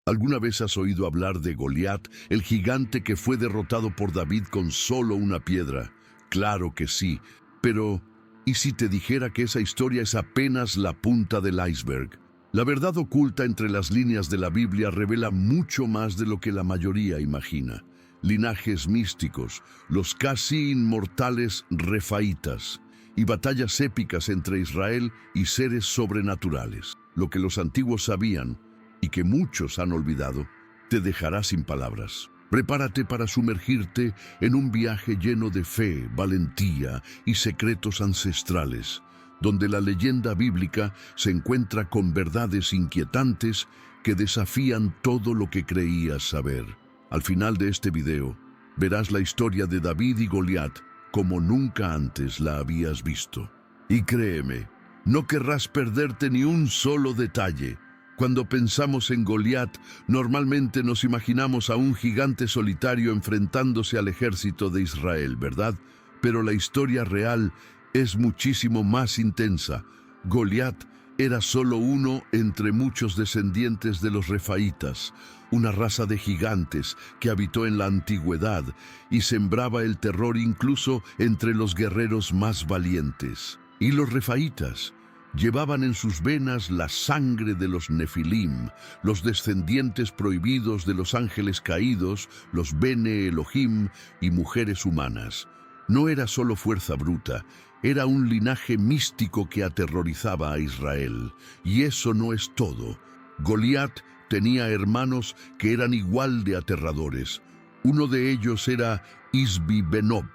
¿Alguna vez has oído hablar de Goliat, el gigante que fue derrotado por David con solo una piedra? Claro que sí, pero ¿y si te dijera que esa historia es apenas la punta del iceberg? La verdad oculta entre las líneas de la Biblia revela mucho más de lo que la mayoría imagina. Linajes místicos, los casi inmortales refaítas, y batallas épicas entre Israel y seres sobrenaturales. Lo que los antiguos sabían y que muchos han olvidado, te dejará sin palabras. Prepárate para sumergirte en un viaje lleno de fe, valentía y secretos ancestrales, donde la leyenda bíblica se encuentra con verdades inquietantes que desafían todo lo que creías saber. Al final de este video, verás la historia de David y Goliat como nunca antes la habías visto. Y créeme, no querrás perderte ni un solo detalle. Cuando pensamos en Goliat, normalmente nos imaginamos a un gigante solitario enfrentándose al ejército de Israel, ¿verdad? Pero la historia real es muchísimo más intensa. Goliat era solo uno entre muchos descendientes de los refaítas, una raza de gigantes que habitó en la antigüedad y sembraba el terror incluso entre los guerreros más valientes. Y los refaítas llevaban en sus venas la sangre de los Nefilim, los descendientes prohibidos de los ángeles caídos, los Bene Elohim y mujeres humanas. No era solo fuerza bruta, era un linaje místico que aterrorizaba a Israel. Y eso no es todo. Goliat tenía hermanos que eran igual de aterradores. Uno de ellos era Isbi-Benob,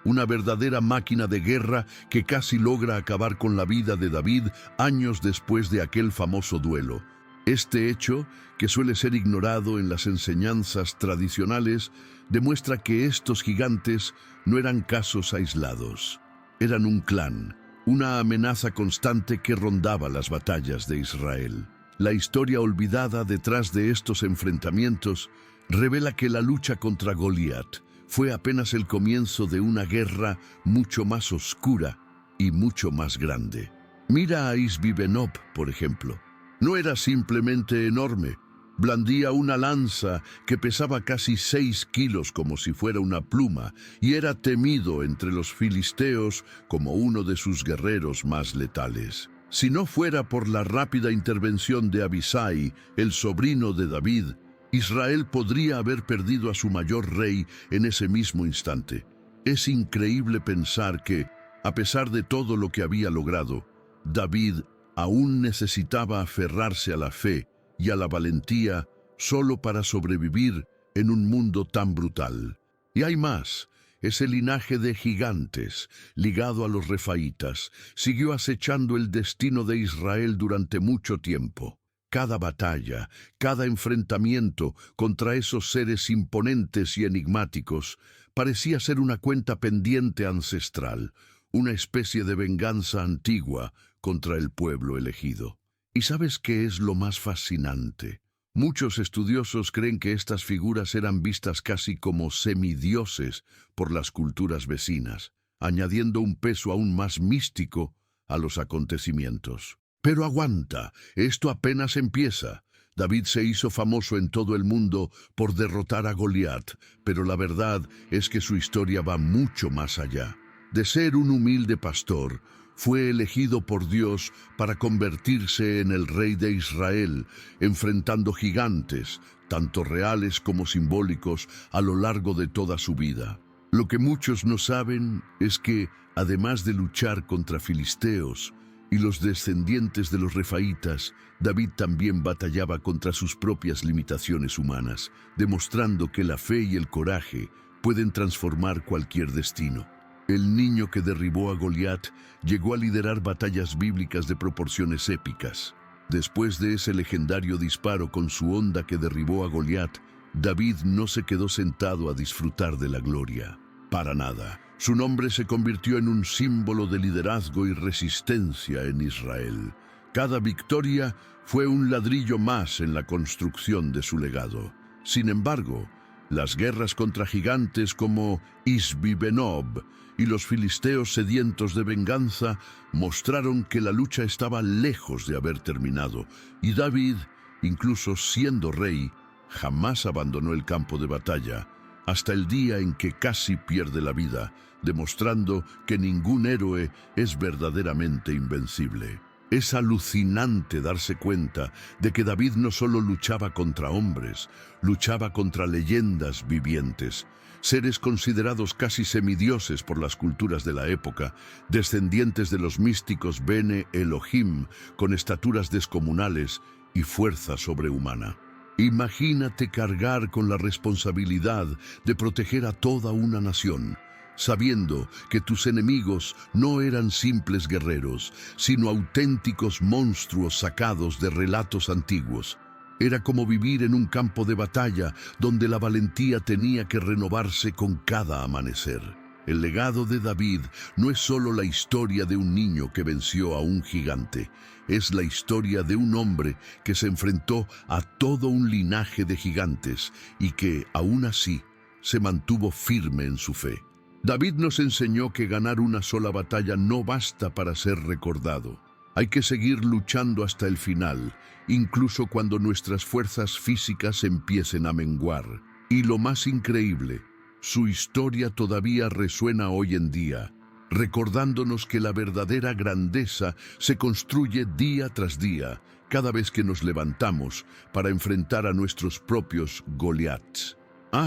una verdadera máquina de guerra que casi logra acabar con la vida de David años después de aquel famoso duelo. Este hecho, que suele ser ignorado en las enseñanzas tradicionales, demuestra que estos gigantes no eran casos aislados. Eran un clan, una amenaza constante que rondaba las batallas de Israel. La historia olvidada detrás de estos enfrentamientos revela que la lucha contra Goliat fue apenas el comienzo de una guerra mucho más oscura y mucho más grande. Mira a Isbi-Benob, por ejemplo. No era simplemente enorme. Blandía una lanza que pesaba casi 6 kilos como si fuera una pluma y era temido entre los filisteos como uno de sus guerreros más letales. Si no fuera por la rápida intervención de Abisai, el sobrino de David, Israel podría haber perdido a su mayor rey en ese mismo instante. Es increíble pensar que, a pesar de todo lo que había logrado, David aún necesitaba aferrarse a la fe y a la valentía solo para sobrevivir en un mundo tan brutal. Y hay más. Ese linaje de gigantes, ligado a los refaítas, siguió acechando el destino de Israel durante mucho tiempo. Cada batalla, cada enfrentamiento contra esos seres imponentes y enigmáticos parecía ser una cuenta pendiente ancestral, una especie de venganza antigua contra el pueblo elegido. ¿Y sabes qué es lo más fascinante? Muchos estudiosos creen que estas figuras eran vistas casi como semidioses por las culturas vecinas, añadiendo un peso aún más místico a los acontecimientos. Pero aguanta, esto apenas empieza. David se hizo famoso en todo el mundo por derrotar a Goliat, pero la verdad es que su historia va mucho más allá. De ser un humilde pastor, fue elegido por Dios para convertirse en el rey de Israel, enfrentando gigantes, tanto reales como simbólicos, a lo largo de toda su vida. Lo que muchos no saben es que, además de luchar contra filisteos y los descendientes de los refaítas, David también batallaba contra sus propias limitaciones humanas, demostrando que la fe y el coraje pueden transformar cualquier destino. El niño que derribó a Goliat llegó a liderar batallas bíblicas de proporciones épicas. Después de ese legendario disparo con su honda que derribó a Goliat, David no se quedó sentado a disfrutar de la gloria. Para nada. Su nombre se convirtió en un símbolo de liderazgo y resistencia en Israel. Cada victoria fue un ladrillo más en la construcción de su legado. Sin embargo, las guerras contra gigantes como Isbi-Benob y los filisteos sedientos de venganza mostraron que la lucha estaba lejos de haber terminado, y David Incluso siendo rey, jamás abandonó el campo de batalla, hasta el día en que casi pierde la vida, demostrando que ningún héroe es verdaderamente invencible. Es alucinante darse cuenta de que David no solo luchaba contra hombres, luchaba contra leyendas vivientes, seres considerados casi semidioses por las culturas de la época, descendientes de los místicos Bene Elohim, con estaturas descomunales y fuerza sobrehumana. Imagínate cargar con la responsabilidad de proteger a toda una nación, sabiendo que tus enemigos no eran simples guerreros, sino auténticos monstruos sacados de relatos antiguos. Era como vivir en un campo de batalla donde la valentía tenía que renovarse con cada amanecer. El legado de David no es solo la historia de un niño que venció a un gigante, es la historia de un hombre que se enfrentó a todo un linaje de gigantes y que, aún así, se mantuvo firme en su fe. David nos enseñó que ganar una sola batalla no basta para ser recordado. Hay que seguir luchando hasta el final, incluso cuando nuestras fuerzas físicas empiecen a menguar. Y lo más increíble, su historia todavía resuena hoy en día, recordándonos que la verdadera grandeza se construye día tras día, cada vez que nos levantamos para enfrentar a nuestros propios Goliats.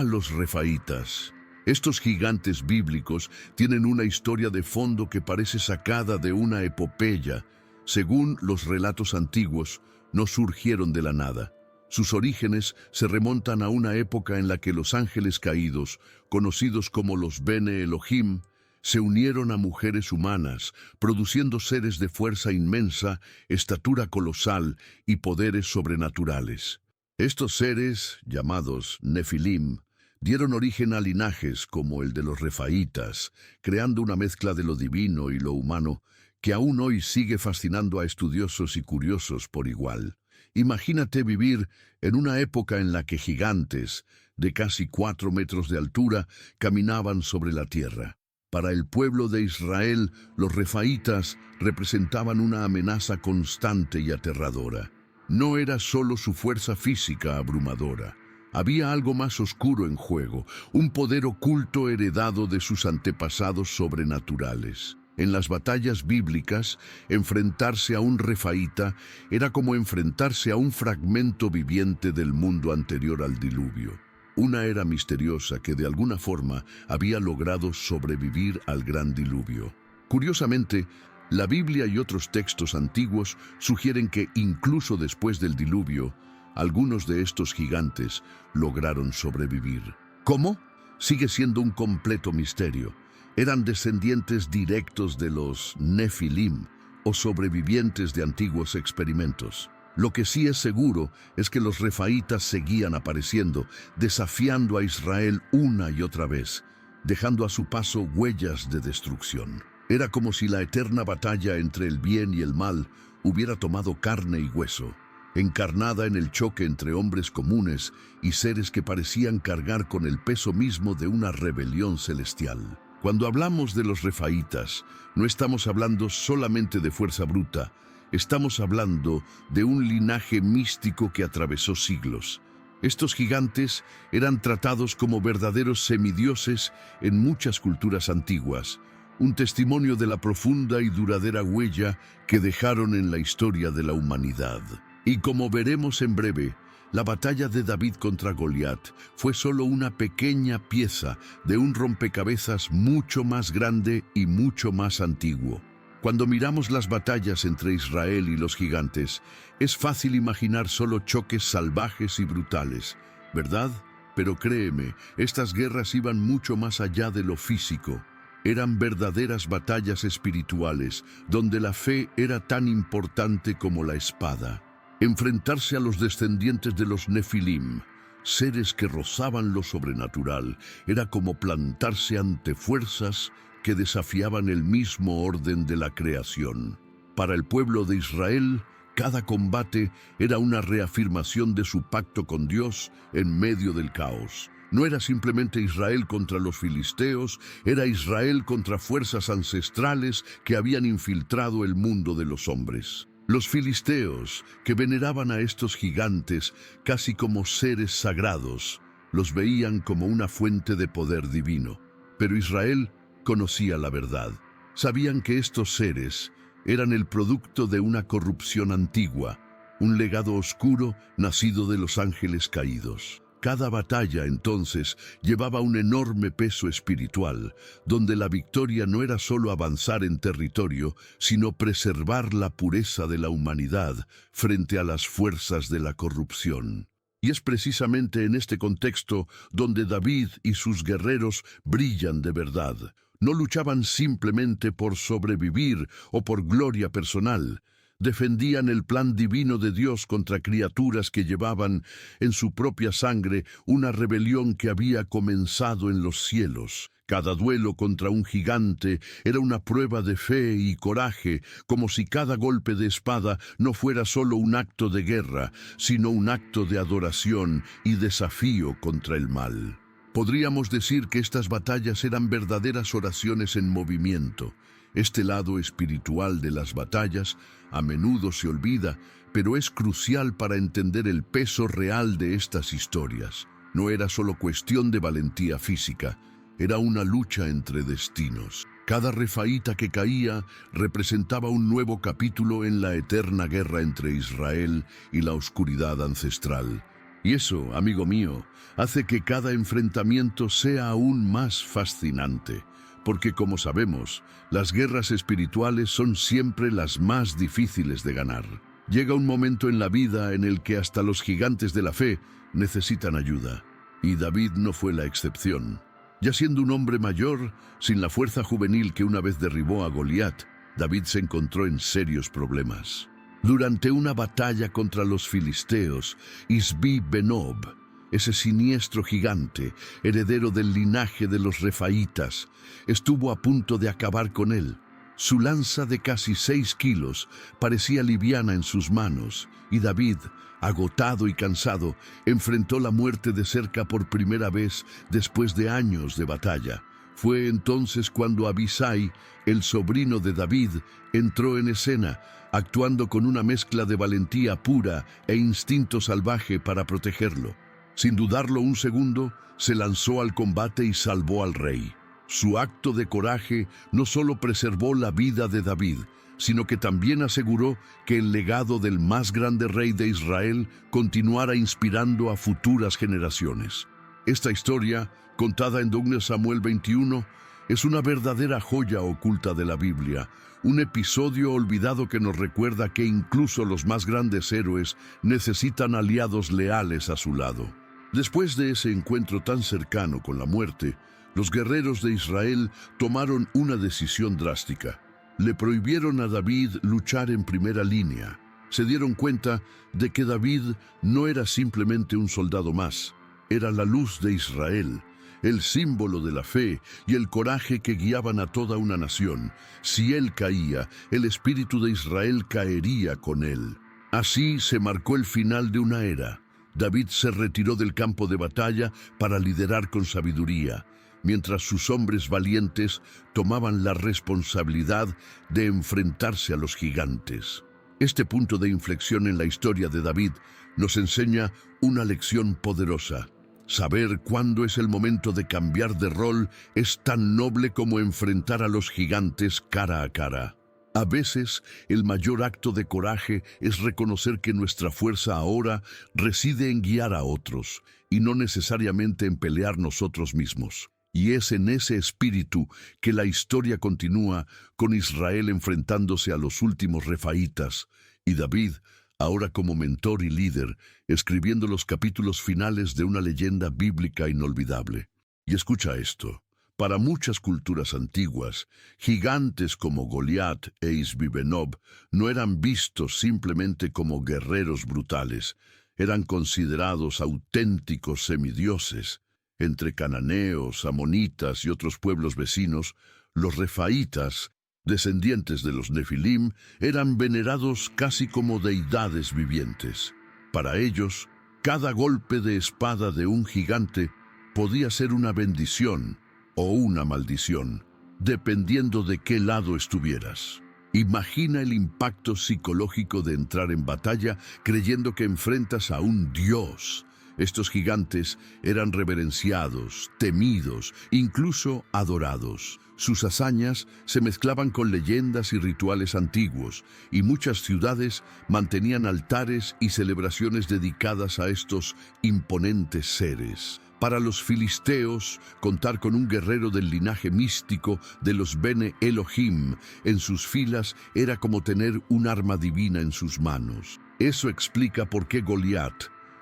Los refaítas. Estos gigantes bíblicos tienen una historia de fondo que parece sacada de una epopeya. Según los relatos antiguos, no surgieron de la nada. Sus orígenes se remontan a una época en la que los ángeles caídos, conocidos como los Bene Elohim, se unieron a mujeres humanas, produciendo seres de fuerza inmensa, estatura colosal y poderes sobrenaturales. Estos seres, llamados Nefilim, dieron origen a linajes como el de los refaítas, creando una mezcla de lo divino y lo humano que aún hoy sigue fascinando a estudiosos y curiosos por igual. Imagínate vivir en una época en la que gigantes, de casi 4 metros de altura, caminaban sobre la tierra. Para el pueblo de Israel, los refaítas representaban una amenaza constante y aterradora. No era solo su fuerza física abrumadora. Había algo más oscuro en juego, un poder oculto heredado de sus antepasados sobrenaturales. En las batallas bíblicas, enfrentarse a un refaíta era como enfrentarse a un fragmento viviente del mundo anterior al diluvio. Una era misteriosa que de alguna forma había logrado sobrevivir al gran diluvio. Curiosamente, la Biblia y otros textos antiguos sugieren que incluso después del diluvio, algunos de estos gigantes lograron sobrevivir. ¿Cómo? Sigue siendo un completo misterio. Eran descendientes directos de los Nefilim o sobrevivientes de antiguos experimentos. Lo que sí es seguro es que los refaítas seguían apareciendo, desafiando a Israel una y otra vez, dejando a su paso huellas de destrucción. Era como si la eterna batalla entre el bien y el mal hubiera tomado carne y hueso, encarnada en el choque entre hombres comunes y seres que parecían cargar con el peso mismo de una rebelión celestial. Cuando hablamos de los refaítas, no estamos hablando solamente de fuerza bruta, estamos hablando de un linaje místico que atravesó siglos. Estos gigantes eran tratados como verdaderos semidioses en muchas culturas antiguas, un testimonio de la profunda y duradera huella que dejaron en la historia de la humanidad. Y como veremos en breve, la batalla de David contra Goliat fue solo una pequeña pieza de un rompecabezas mucho más grande y mucho más antiguo. Cuando miramos las batallas entre Israel y los gigantes, es fácil imaginar solo choques salvajes y brutales, ¿verdad? Pero créeme, estas guerras iban mucho más allá de lo físico. Eran verdaderas batallas espirituales, donde la fe era tan importante como la espada. Enfrentarse a los descendientes de los Nefilim, seres que rozaban lo sobrenatural, era como plantarse ante fuerzas que desafiaban el mismo orden de la creación. Para el pueblo de Israel, cada combate era una reafirmación de su pacto con Dios en medio del caos. No era simplemente Israel contra los filisteos, era Israel contra fuerzas ancestrales que habían infiltrado el mundo de los hombres. Los filisteos, que veneraban a estos gigantes casi como seres sagrados, los veían como una fuente de poder divino. Pero Israel conocía la verdad. Sabían que estos seres eran el producto de una corrupción antigua, un legado oscuro nacido de los ángeles caídos. Cada batalla, entonces, llevaba un enorme peso espiritual, donde la victoria no era solo avanzar en territorio, sino preservar la pureza de la humanidad frente a las fuerzas de la corrupción. Y es precisamente en este contexto donde David y sus guerreros brillan de verdad. No luchaban simplemente por sobrevivir o por gloria personal. Defendían el plan divino de Dios contra criaturas que llevaban en su propia sangre una rebelión que había comenzado en los cielos. Cada duelo contra un gigante era una prueba de fe y coraje, como si cada golpe de espada no fuera solo un acto de guerra, sino un acto de adoración y desafío contra el mal. Podríamos decir que estas batallas eran verdaderas oraciones en movimiento. Este lado espiritual de las batallas a menudo se olvida, pero es crucial para entender el peso real de estas historias. No era solo cuestión de valentía física, era una lucha entre destinos. Cada refaíta que caía representaba un nuevo capítulo en la eterna guerra entre Israel y la oscuridad ancestral. Y eso, amigo mío, hace que cada enfrentamiento sea aún más fascinante. Porque, como sabemos, las guerras espirituales son siempre las más difíciles de ganar. Llega un momento en la vida en el que hasta los gigantes de la fe necesitan ayuda. Y David no fue la excepción. Ya siendo un hombre mayor, sin la fuerza juvenil que una vez derribó a Goliat, David se encontró en serios problemas. Durante una batalla contra los filisteos, Isbi-Benob, ese siniestro gigante, heredero del linaje de los refaítas, estuvo a punto de acabar con él. Su lanza de casi 6 kilos parecía liviana en sus manos, y David, agotado y cansado, enfrentó la muerte de cerca por primera vez después de años de batalla. Fue entonces cuando Abisai, el sobrino de David, entró en escena, actuando con una mezcla de valentía pura e instinto salvaje para protegerlo. Sin dudarlo un segundo, se lanzó al combate y salvó al rey. Su acto de coraje no solo preservó la vida de David, sino que también aseguró que el legado del más grande rey de Israel continuara inspirando a futuras generaciones. Esta historia, contada en 2 Samuel 21, es una verdadera joya oculta de la Biblia, un episodio olvidado que nos recuerda que incluso los más grandes héroes necesitan aliados leales a su lado. Después de ese encuentro tan cercano con la muerte, los guerreros de Israel tomaron una decisión drástica. Le prohibieron a David luchar en primera línea. Se dieron cuenta de que David no era simplemente un soldado más, era la luz de Israel, el símbolo de la fe y el coraje que guiaban a toda una nación. Si él caía, el espíritu de Israel caería con él. Así se marcó el final de una era. David se retiró del campo de batalla para liderar con sabiduría, mientras sus hombres valientes tomaban la responsabilidad de enfrentarse a los gigantes. Este punto de inflexión en la historia de David nos enseña una lección poderosa. Saber cuándo es el momento de cambiar de rol es tan noble como enfrentar a los gigantes cara a cara. A veces, el mayor acto de coraje es reconocer que nuestra fuerza ahora reside en guiar a otros, y no necesariamente en pelear nosotros mismos. Y es en ese espíritu que la historia continúa, con Israel enfrentándose a los últimos refaítas, y David, ahora como mentor y líder, escribiendo los capítulos finales de una leyenda bíblica inolvidable. Y escucha esto. Para muchas culturas antiguas, gigantes como Goliat e Isbi-Benob no eran vistos simplemente como guerreros brutales, eran considerados auténticos semidioses. Entre cananeos, amonitas y otros pueblos vecinos, los refaítas, descendientes de los Nefilim, eran venerados casi como deidades vivientes. Para ellos, cada golpe de espada de un gigante podía ser una bendición o una maldición, dependiendo de qué lado estuvieras. Imagina el impacto psicológico de entrar en batalla creyendo que enfrentas a un dios. Estos gigantes eran reverenciados, temidos, incluso adorados. Sus hazañas se mezclaban con leyendas y rituales antiguos, y muchas ciudades mantenían altares y celebraciones dedicadas a estos imponentes seres. Para los filisteos, contar con un guerrero del linaje místico de los Bene Elohim en sus filas era como tener un arma divina en sus manos. Eso explica por qué Goliat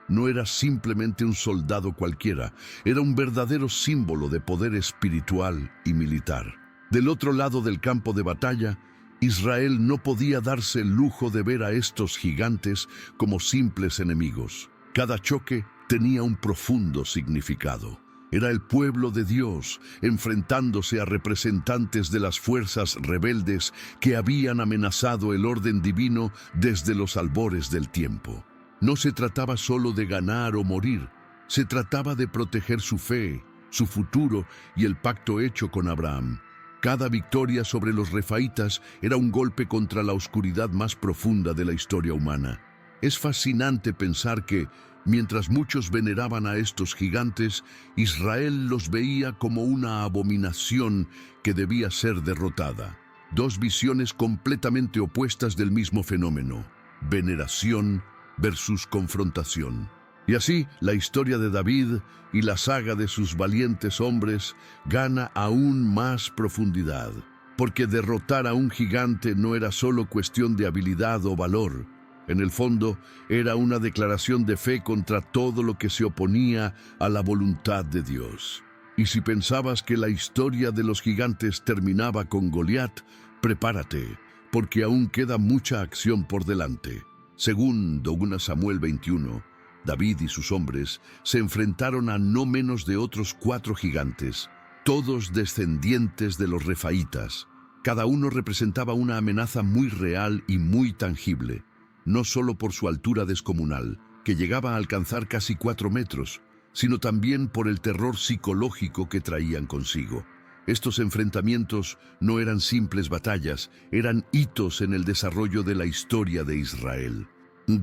no era simplemente un soldado cualquiera, era un verdadero símbolo de poder espiritual y militar. Del otro lado del campo de batalla, Israel no podía darse el lujo de ver a estos gigantes como simples enemigos. Cada choque tenía un profundo significado. Era el pueblo de Dios enfrentándose a representantes de las fuerzas rebeldes que habían amenazado el orden divino desde los albores del tiempo. No se trataba solo de ganar o morir, se trataba de proteger su fe, su futuro y el pacto hecho con Abraham. Cada victoria sobre los refaítas era un golpe contra la oscuridad más profunda de la historia humana. Es fascinante pensar que, mientras muchos veneraban a estos gigantes, Israel los veía como una abominación que debía ser derrotada. Dos visiones completamente opuestas del mismo fenómeno: veneración versus confrontación. Y así, la historia de David y la saga de sus valientes hombres gana aún más profundidad, porque derrotar a un gigante no era solo cuestión de habilidad o valor. En el fondo, era una declaración de fe contra todo lo que se oponía a la voluntad de Dios. Y si pensabas que la historia de los gigantes terminaba con Goliat, prepárate, porque aún queda mucha acción por delante. Según 2 Samuel 21, David y sus hombres se enfrentaron a no menos de otros 4 gigantes, todos descendientes de los refaítas. Cada uno representaba una amenaza muy real y muy tangible, no solo por su altura descomunal, que llegaba a alcanzar casi 4 metros, sino también por el terror psicológico que traían consigo. Estos enfrentamientos no eran simples batallas, eran hitos en el desarrollo de la historia de Israel.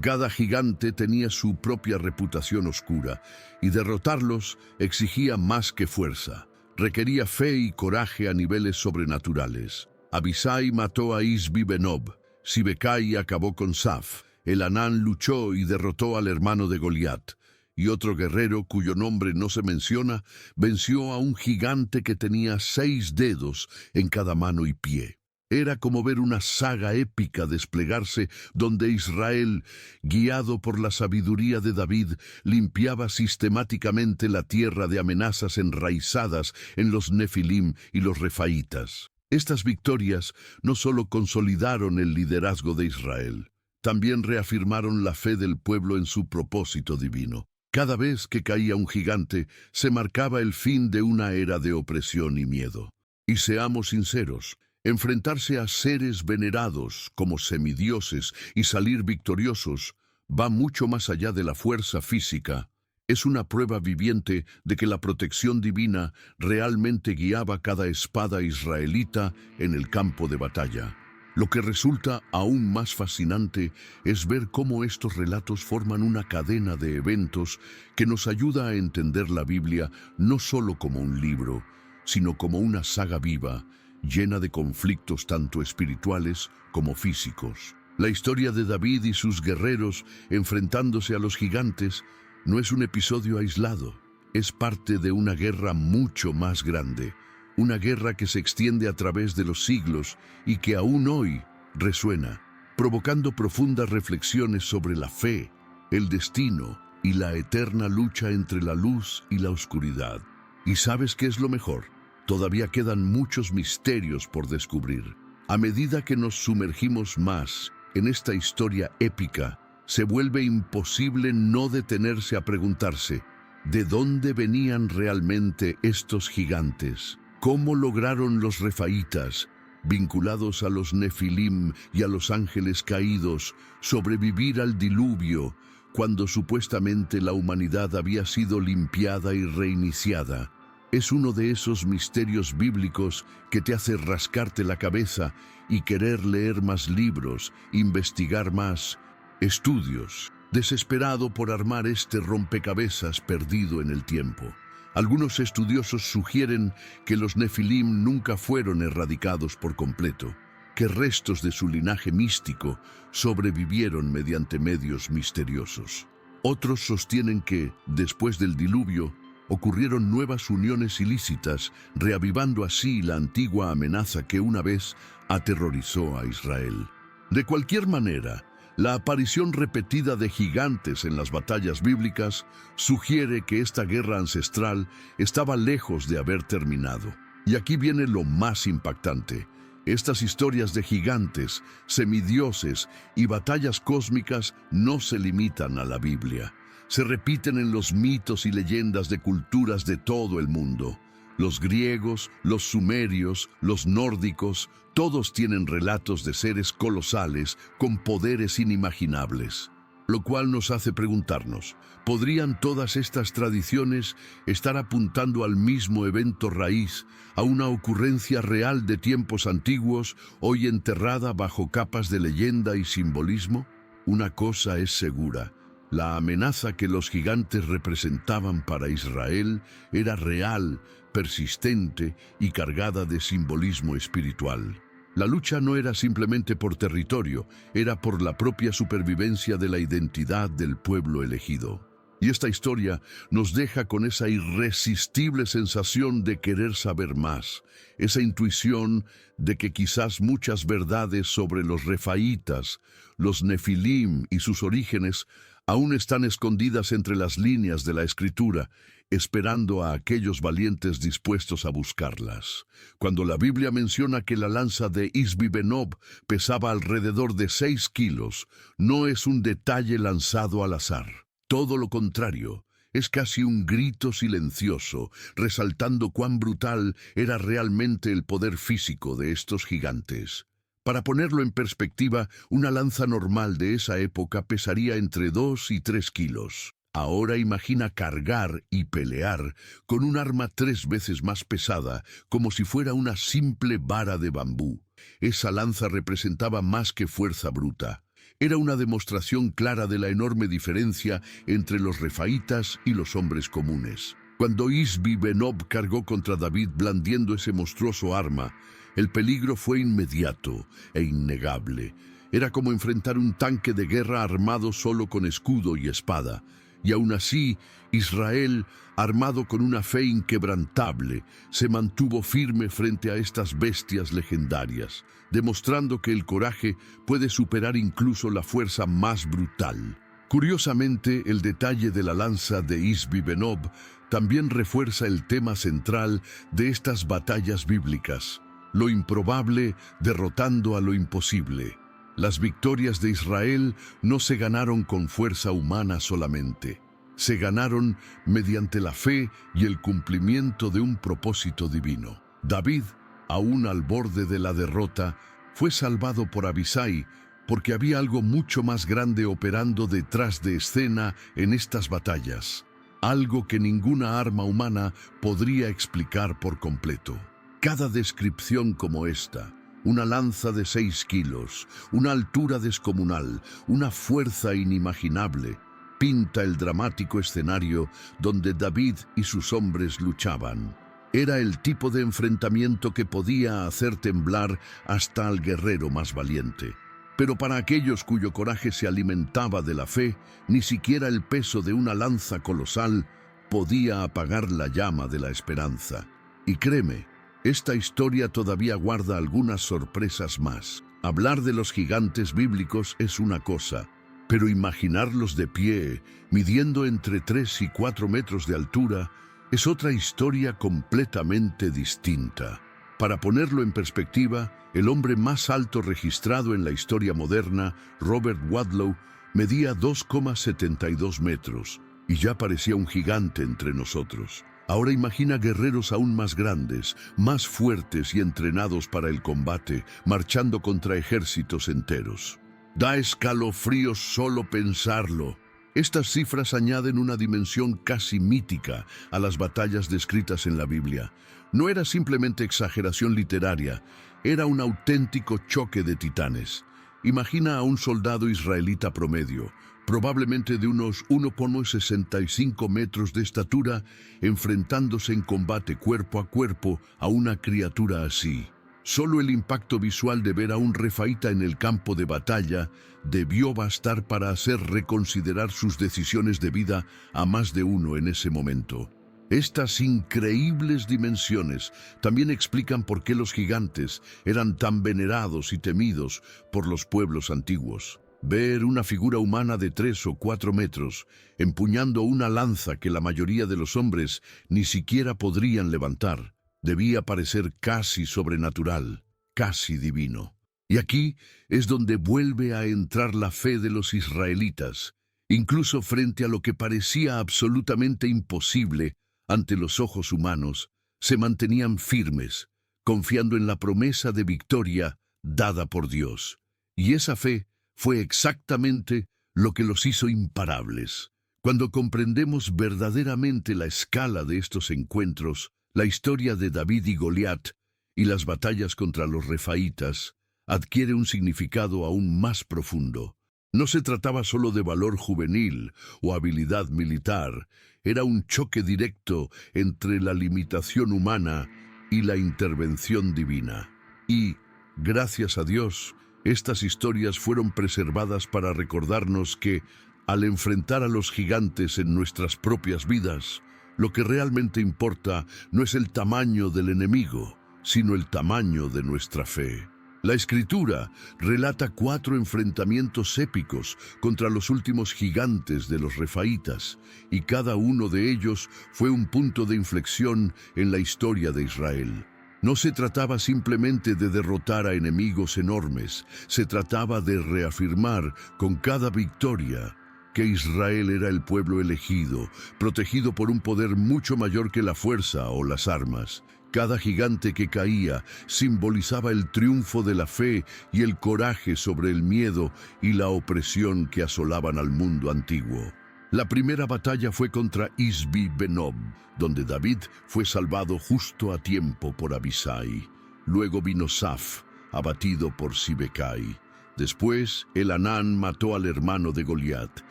Cada gigante tenía su propia reputación oscura, y derrotarlos exigía más que fuerza. Requería fe y coraje a niveles sobrenaturales. Abisai mató a Isbi-Benob, Sibecai acabó con Saf, Elhanán luchó y derrotó al hermano de Goliat, y otro guerrero, cuyo nombre no se menciona, venció a un gigante que tenía 6 dedos en cada mano y pie. Era como ver una saga épica desplegarse donde Israel, guiado por la sabiduría de David, limpiaba sistemáticamente la tierra de amenazas enraizadas en los Nefilim y los refaítas. Estas victorias no solo consolidaron el liderazgo de Israel, también reafirmaron la fe del pueblo en su propósito divino. Cada vez que caía un gigante, se marcaba el fin de una era de opresión y miedo. Y seamos sinceros, enfrentarse a seres venerados como semidioses y salir victoriosos va mucho más allá de la fuerza física. Es una prueba viviente de que la protección divina realmente guiaba cada espada israelita en el campo de batalla. Lo que resulta aún más fascinante es ver cómo estos relatos forman una cadena de eventos que nos ayuda a entender la Biblia no solo como un libro, sino como una saga viva, llena de conflictos tanto espirituales como físicos. La historia de David y sus guerreros enfrentándose a los gigantes no es un episodio aislado, es parte de una guerra mucho más grande. Una guerra que se extiende a través de los siglos y que aún hoy resuena, provocando profundas reflexiones sobre la fe, el destino y la eterna lucha entre la luz y la oscuridad. ¿Y sabes qué es lo mejor? Todavía quedan muchos misterios por descubrir. A medida que nos sumergimos más en esta historia épica, se vuelve imposible no detenerse a preguntarse, ¿de dónde venían realmente estos gigantes? ¿Cómo lograron los refaítas, vinculados a los Nefilim y a los ángeles caídos, sobrevivir al diluvio cuando supuestamente la humanidad había sido limpiada y reiniciada? Es uno de esos misterios bíblicos que te hace rascarte la cabeza y querer leer más libros, investigar más estudios, desesperado por armar este rompecabezas perdido en el tiempo. Algunos estudiosos sugieren que los Nefilim nunca fueron erradicados por completo, que restos de su linaje místico sobrevivieron mediante medios misteriosos. Otros sostienen que, después del diluvio, ocurrieron nuevas uniones ilícitas, reavivando así la antigua amenaza que una vez aterrorizó a Israel. De cualquier manera, la aparición repetida de gigantes en las batallas bíblicas sugiere que esta guerra ancestral estaba lejos de haber terminado. Y aquí viene lo más impactante. Estas historias de gigantes, semidioses y batallas cósmicas no se limitan a la Biblia. Se repiten en los mitos y leyendas de culturas de todo el mundo. Los griegos, los sumerios, los nórdicos, todos tienen relatos de seres colosales con poderes inimaginables. Lo cual nos hace preguntarnos, ¿podrían todas estas tradiciones estar apuntando al mismo evento raíz, a una ocurrencia real de tiempos antiguos, hoy enterrada bajo capas de leyenda y simbolismo? Una cosa es segura. La amenaza que los gigantes representaban para Israel era real, persistente y cargada de simbolismo espiritual. La lucha no era simplemente por territorio, era por la propia supervivencia de la identidad del pueblo elegido. Y esta historia nos deja con esa irresistible sensación de querer saber más, esa intuición de que quizás muchas verdades sobre los refaítas, los nefilim y sus orígenes aún están escondidas entre las líneas de la Escritura, esperando a aquellos valientes dispuestos a buscarlas. Cuando la Biblia menciona que la lanza de Isbi-Benob pesaba alrededor de 6 kilos, no es un detalle lanzado al azar. Todo lo contrario, es casi un grito silencioso, resaltando cuán brutal era realmente el poder físico de estos gigantes. Para ponerlo en perspectiva, una lanza normal de esa época pesaría entre 2 y 3 kilos. Ahora imagina cargar y pelear con un arma 3 veces más pesada, como si fuera una simple vara de bambú. Esa lanza representaba más que fuerza bruta. Era una demostración clara de la enorme diferencia entre los refaítas y los hombres comunes. Cuando Isbi-Benob cargó contra David blandiendo ese monstruoso arma, el peligro fue inmediato e innegable. Era como enfrentar un tanque de guerra armado solo con escudo y espada. Y aún así, Israel, armado con una fe inquebrantable, se mantuvo firme frente a estas bestias legendarias, demostrando que el coraje puede superar incluso la fuerza más brutal. Curiosamente, el detalle de la lanza de Isbi-Benob también refuerza el tema central de estas batallas bíblicas, lo improbable derrotando a lo imposible. Las victorias de Israel no se ganaron con fuerza humana solamente. Se ganaron mediante la fe y el cumplimiento de un propósito divino. David, aún al borde de la derrota, fue salvado por Abisai porque había algo mucho más grande operando detrás de escena en estas batallas. Algo que ninguna arma humana podría explicar por completo. Cada descripción como esta, una lanza de 6 kilos, una altura descomunal, una fuerza inimaginable, pinta el dramático escenario donde David y sus hombres luchaban. Era el tipo de enfrentamiento que podía hacer temblar hasta al guerrero más valiente. Pero para aquellos cuyo coraje se alimentaba de la fe, ni siquiera el peso de una lanza colosal podía apagar la llama de la esperanza. Y créeme, esta historia todavía guarda algunas sorpresas más. Hablar de los gigantes bíblicos es una cosa, pero imaginarlos de pie, midiendo entre 3 y 4 metros de altura, es otra historia completamente distinta. Para ponerlo en perspectiva, el hombre más alto registrado en la historia moderna, Robert Wadlow, medía 2,72 metros y ya parecía un gigante entre nosotros. Ahora imagina guerreros aún más grandes, más fuertes y entrenados para el combate, marchando contra ejércitos enteros. Da escalofríos solo pensarlo. Estas cifras añaden una dimensión casi mítica a las batallas descritas en la Biblia. No era simplemente exageración literaria, era un auténtico choque de titanes. Imagina a un soldado israelita promedio, probablemente de unos 1,65 metros de estatura, enfrentándose en combate cuerpo a cuerpo a una criatura así. Solo el impacto visual de ver a un refaíta en el campo de batalla debió bastar para hacer reconsiderar sus decisiones de vida a más de uno en ese momento. Estas increíbles dimensiones también explican por qué los gigantes eran tan venerados y temidos por los pueblos antiguos. Ver una figura humana de 3 o 4 metros empuñando una lanza que la mayoría de los hombres ni siquiera podrían levantar debía parecer casi sobrenatural, casi divino. Y aquí es donde vuelve a entrar la fe de los israelitas, incluso frente a lo que parecía absolutamente imposible ante los ojos humanos, se mantenían firmes, confiando en la promesa de victoria dada por Dios. Y esa fe fue exactamente lo que los hizo imparables. Cuando comprendemos verdaderamente la escala de estos encuentros, la historia de David y Goliat y las batallas contra los refaítas adquiere un significado aún más profundo. No se trataba solo de valor juvenil o habilidad militar, era un choque directo entre la limitación humana y la intervención divina. Y, gracias a Dios, estas historias fueron preservadas para recordarnos que, al enfrentar a los gigantes en nuestras propias vidas, lo que realmente importa no es el tamaño del enemigo, sino el tamaño de nuestra fe. La Escritura relata 4 enfrentamientos épicos contra los últimos gigantes de los refaítas, y cada uno de ellos fue un punto de inflexión en la historia de Israel. No se trataba simplemente de derrotar a enemigos enormes, se trataba de reafirmar con cada victoria que Israel era el pueblo elegido, protegido por un poder mucho mayor que la fuerza o las armas. Cada gigante que caía simbolizaba el triunfo de la fe y el coraje sobre el miedo y la opresión que asolaban al mundo antiguo. La primera batalla fue contra Isbi-Benob, donde David fue salvado justo a tiempo por Abisai. Luego vino Saf, abatido por Sibecai. Después, Elhanán mató al hermano de Goliat.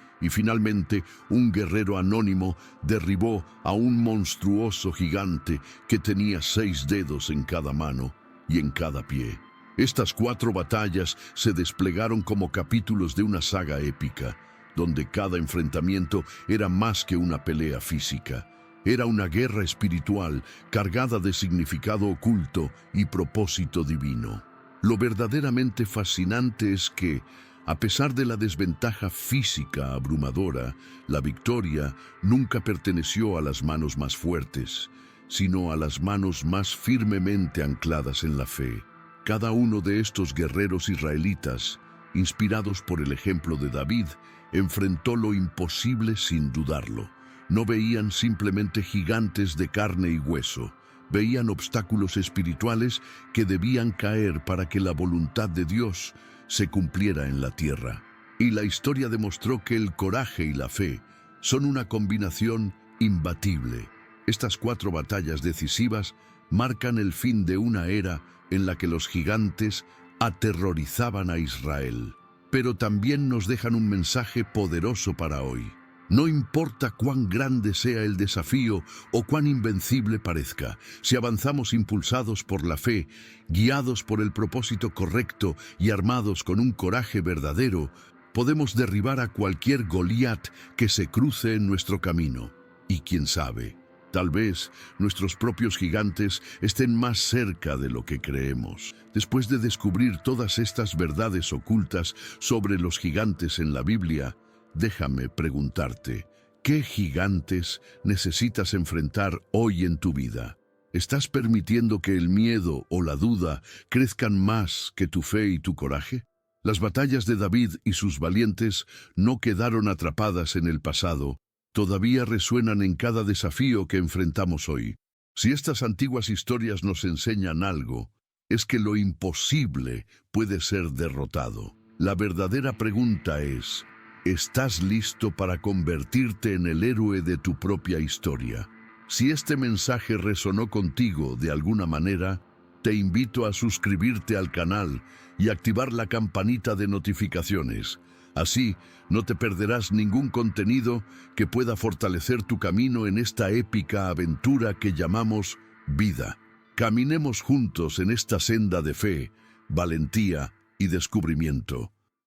Y finalmente, un guerrero anónimo derribó a un monstruoso gigante que tenía 6 dedos en cada mano y en cada pie. Estas 4 batallas se desplegaron como capítulos de una saga épica, donde cada enfrentamiento era más que una pelea física. Era una guerra espiritual cargada de significado oculto y propósito divino. Lo verdaderamente fascinante es que, a pesar de la desventaja física abrumadora, la victoria nunca perteneció a las manos más fuertes, sino a las manos más firmemente ancladas en la fe. Cada uno de estos guerreros israelitas, inspirados por el ejemplo de David, enfrentó lo imposible sin dudarlo. No veían simplemente gigantes de carne y hueso, veían obstáculos espirituales que debían caer para que la voluntad de Dios se cumpliera en la tierra. Y la historia demostró que el coraje y la fe son una combinación imbatible. Estas 4 batallas decisivas marcan el fin de una era en la que los gigantes aterrorizaban a Israel. Pero también nos dejan un mensaje poderoso para hoy. No importa cuán grande sea el desafío o cuán invencible parezca, si avanzamos impulsados por la fe, guiados por el propósito correcto y armados con un coraje verdadero, podemos derribar a cualquier Goliat que se cruce en nuestro camino. Y quién sabe, tal vez nuestros propios gigantes estén más cerca de lo que creemos. Después de descubrir todas estas verdades ocultas sobre los gigantes en la Biblia, déjame preguntarte, ¿qué gigantes necesitas enfrentar hoy en tu vida? ¿Estás permitiendo que el miedo o la duda crezcan más que tu fe y tu coraje? Las batallas de David y sus valientes no quedaron atrapadas en el pasado, todavía resuenan en cada desafío que enfrentamos hoy. Si estas antiguas historias nos enseñan algo, es que lo imposible puede ser derrotado. La verdadera pregunta es, Estás listo para convertirte en el héroe de tu propia historia. Si este mensaje resonó contigo de alguna manera, te invito a suscribirte al canal y activar la campanita de notificaciones. Así, no te perderás ningún contenido que pueda fortalecer tu camino en esta épica aventura que llamamos vida. Caminemos juntos en esta senda de fe, valentía y descubrimiento.